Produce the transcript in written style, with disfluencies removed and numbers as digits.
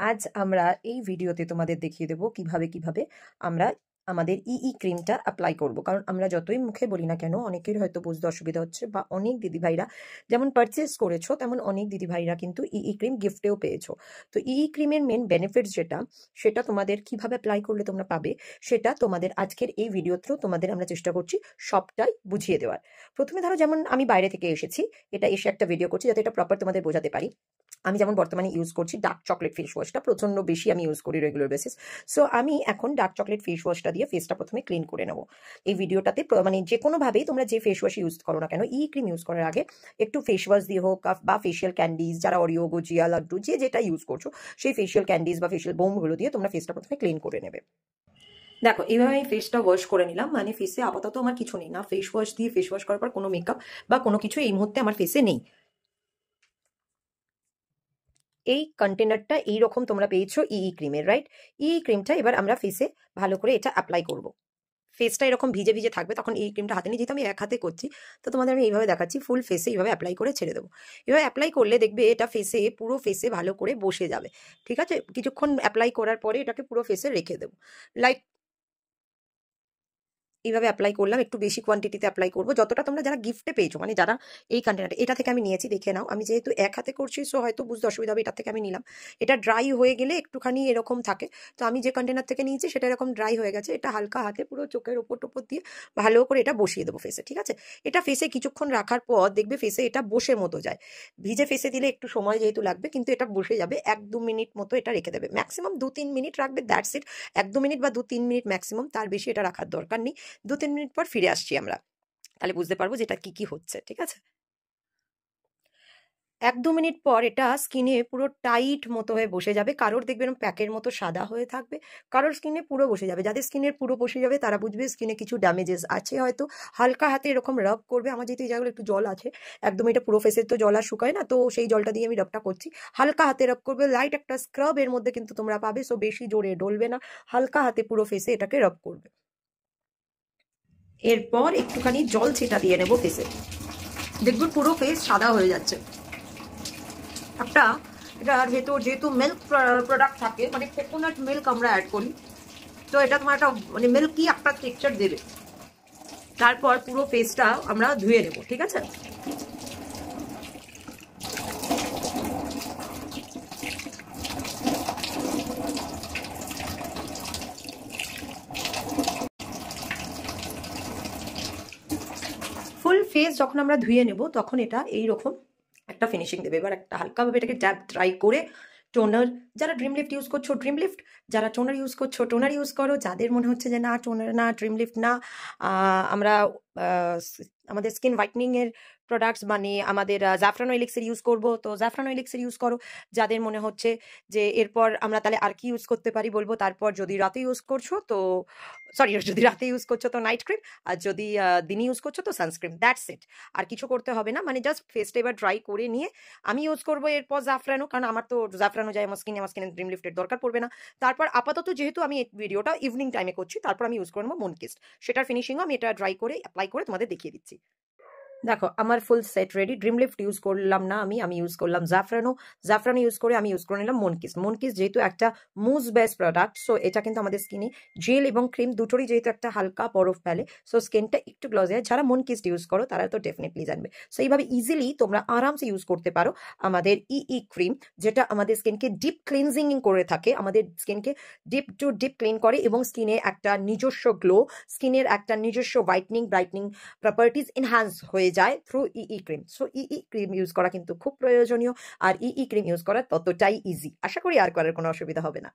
আজ আমরা এই ভিডিওতে তোমাদের দেখিয়ে দেবো কিভাবে আমরা আমাদের ক্রিমটা অ্যাপ্লাই করব। কারণ আমরা যতই মুখে বলি না কেন অনেকের হয়তো বুঝতে অসুবিধা হচ্ছে, বা অনেক দিদিভাইরা যেমন পারচেস করেছো তেমন অনেক দিদিভাইরা কিন্তু ক্রিম গিফটেও পেয়েছো। তো ক্রিমের মেন বেনিফিটস সেটা তোমাদের কিভাবে অ্যাপ্লাই করলে তোমরা পাবে, সেটা তোমাদের আজকের এই ভিডিও থ্রু তোমাদের আমরা চেষ্টা করছি সবটাই বুঝিয়ে দেওয়ার। প্রথমে ধরো, যেমন আমি বাইরে থেকে এসেছি, এটা এসে একটা ভিডিও করছি যাতে এটা প্রপার তোমাদের বোঝাতে পারি। আমি যেমন বর্তমানে ইউজ করছি ডার্ক চকলেট ফেস ওয়াশটা, প্রচন্ড বেশি আমি ইউজ করি রেগুলার বেসিস। সো আমি এখন ডার্ক চকলেট ফেস ওয়াশটা দিয়ে ফেসটা প্রথমে ক্লিন করে নেবো। এই ভিডিওটাতে মানে যে কোনোভাবেই তোমরা যে ফেস ওয়াশ ইউজ করো না কেন, ক্রিম ইউজ করার আগে একটু ফেস ওয়াশ দিয়ে হোক বা ফেশিয়াল ক্যান্ডিজ, যারা অরিও, গুজিয়া, লাড্ডু যে যেটা ইউজ করছো সেই ফেশিয়াল ক্যান্ডিজ বা ফেশিয়াল বোমগুলো দিয়ে তোমরা ফেসটা প্রথমে ক্লিন করে নেবে। দেখো, এইভাবে আমি ফেসটা ওয়াশ করে নিলাম, মানে ফেসে আপাতত আমার কিছু নেই, না ফেস ওয়াশ দিয়ে ফেস ওয়াশ করার পর কোনো মেকআপ বা কোনো কিছু এই মুহূর্তে আমার ফেসে নেই। এই কন্টেনারটা এইরকম তোমরা পেয়েছো ক্রিমের, রাইট? ক্রিমটা এবার আমরা ফেসে ভালো করে এটা অ্যাপ্লাই করব। ফেসটা এরকম ভিজে ভিজে থাকবে, তখন এই ক্রিমটা হাতে নিয়ে, যেহেতু আমি এক হাতে করছি তো তোমাদের আমি এইভাবে দেখাচ্ছি, ফুল ফেসে এইভাবে অ্যাপ্লাই করে ছেড়ে দেবো। এভাবে অ্যাপ্লাই করলে দেখবে এটা ফেসে, পুরো ফেসে ভালো করে বসে যাবে। ঠিক আছে, কিছুক্ষণ অ্যাপ্লাই করার পরে এটাকে পুরো ফেসে রেখে দেবো। লাইক এইভাবে অ্যাপ্লাই করলাম, একটু বেশি কোয়ান্টিটিতে অ্যাপ্লাই করবো, যতটা তোমরা যারা গিফটে পেয়েছো, মানে যারা এই কন্টেনারটা, এটা থেকে আমি নিয়েছি, দেখে নাও। আমি যেহেতু এক হাতে করছি সো হয়তো বুঝতে অসুবিধা হবে, এটা থেকে আমি নিলাম। এটা ড্রাই হয়ে গেলে একটুখানি এরকম থাকে, তো আমি যে কন্টেনার থেকে নিয়েছি সেটা এরকম ড্রাই হয়ে গেছে। এটা হালকা হাতে পুরো চোখের ওপর টোপর দিয়ে ভালো করে এটা বসিয়ে দেবো ফেসে। ঠিক আছে, এটা ফেসে কিছুক্ষণ রাখার পর দেখবে ফেসে এটা বসে মতো যায়। ভিজে ফেসে দিলে একটু সময় যেহেতু লাগবে, কিন্তু এটা বসে যাবে। 1-2 মিনিট মতো এটা রেখে দেবে, ম্যাক্সিমাম 2-3 মিনিট রাখবে, দ্যাটস ইট। 1-2 মিনিট বা 2-3 মিনিট ম্যাক্সিমাম, তার বেশি এটা রাখার দরকার নেই। 2-3 মিনিট পর ফিরে আসছি আমরা, তাহলে বুঝতে পারবো যে এটা কি হচ্ছে। ঠিক আছে, 1-2 মিনিট পর এটা স্কিনে পুরো টাইট মতো হয়ে বসে যাবে। কারোর দেখবেন প্যাকের মতো সাদা হয়ে থাকবে, কারোর স্কিনে পুরো বসে যাবে। যাদের স্কিনের পুরো বসে যাবে তারা বুঝবে স্কিনে কিছু ড্যামেজেস আছে হয়তো। হালকা হাতে এরকম রাব করবে। আমার যেহেতু এই জায়গাগুলো একটু জল আছে, একদম এটা পুরো ফেসের তো জল আর শুকায় না, তো সেই জলটা দিয়ে আমি রাবটা করছি। হালকা হাতে রাব করবে, লাইট একটা স্ক্রাব এর মধ্যে কিন্তু তোমরা পাবে, সো বেশি জোরে ডলবে না, হালকা হাতে পুরো ফেসে এটাকে রাব করবে। এরপর একটুখানি জল ছিটা দিয়ে নেবো ফেসে, দেখবে পুরো ফেস সাদা হয়ে যাচ্ছে। একটা এটার ভেতর যেহেতু মিল্ক প্রোডাক্ট থাকে, মানে কোকোনাট মিল্ক আমরা অ্যাড করি, তো এটা তোমার একটা মানে মিল্কি একটা টেক্সচার দেবে। তারপর পুরো ফেসটা আমরা ধুয়ে নেব। ঠিক আছে, ফুল ফেস যখন আমরা ধুয়ে নেব তখন এটা এইরকম একটা ফিনিশিং দেবে। এবার একটা হালকাভাবে এটাকে ট্যাপ ট্রাই করে টোনার, যারা ড্রিম লিফট ইউজ করছো ড্রিম লিফট, যারা টোনার ইউজ করছো টোনার ইউজ করো। যাদের মনে হচ্ছে যে না টোনার না, ড্রিম লিফট না, আমরা আমাদের স্কিন হোয়াইটনিং এর প্রোডাক্টস মানে আমাদের জাফরান এলিক্সির ইউজ করবো, তো জাফরান এলিক্সির ইউজ করো। যাদের মনে হচ্ছে যে এরপর আমরা তাহলে আর কি ইউজ করতে পারি বলবো, তারপর যদি রাতে ইউজ করছো তো সরি, যদি রাতে ইউজ করছো তো নাইট ক্রিম, আর যদি দিনে ইউজ করছো তো সানস্ক্রিন, দ্যাটস ইট। আর কিছু করতে হবে না, মানে জাস্ট ফেসটা এবার ড্রাই করে নিয়ে আমি ইউজ করবো এরপর জাফরানো, কারণ আমার তো জাফরানো যায় আমার স্কিনে ড্রিম লিফটের দরকার পড়বে না। তারপর আপাতত যেহেতু আমি এই ভিডিওটা ইভিনিং টাইমে করছি, তারপর আমি ইউজ করবো মুনকিস্ট, সেটার ফিনিশিংও আমি এটা ড্রাই করে অ্যাপ্লাই করে তোমাদের দেখিয়ে দিচ্ছি। দেখো, আমার full set ready. Dream lift use করলাম না, আমি ইউজ করলাম জাফরানো ইউজ করে আমি ইউজ করে নিলাম মুনকিস যেহেতু একটা মুজ বেস প্রোডাক্ট, সো এটা কিন্তু আমাদের স্কিনে জেল এবং ক্রিম দুটোরই যেহেতু একটা হালকা বরফ ফেলে, সো স্কিনটা একটু গ্লজি হয়। যারা মুনকিস ইউজ করো তারা তো ডেফিনেটলি জানবে। সো এইভাবে ইজিলি তোমরা আরামসে ইউজ করতে পারো আমাদের ক্রিম, যেটা আমাদের স্কিনকে ডিপ ক্লিনজিং করে থাকে, আমাদের স্কিনকে ডিপ টু ডিপ ক্লিন করে এবং স্কিনে একটা নিজস্ব গ্লো, স্কিনের একটা নিজস্ব ব্রাইটনিং প্রপার্টিজ এনহ্যান্স হয়ে যায় through cream. So cream use করা কিন্তু খুব প্রয়োজনীয়, আর ক্রিম ইউজ করা ততটাই ইজি। আশা করি আর করার কোনো অসুবিধা হবে না।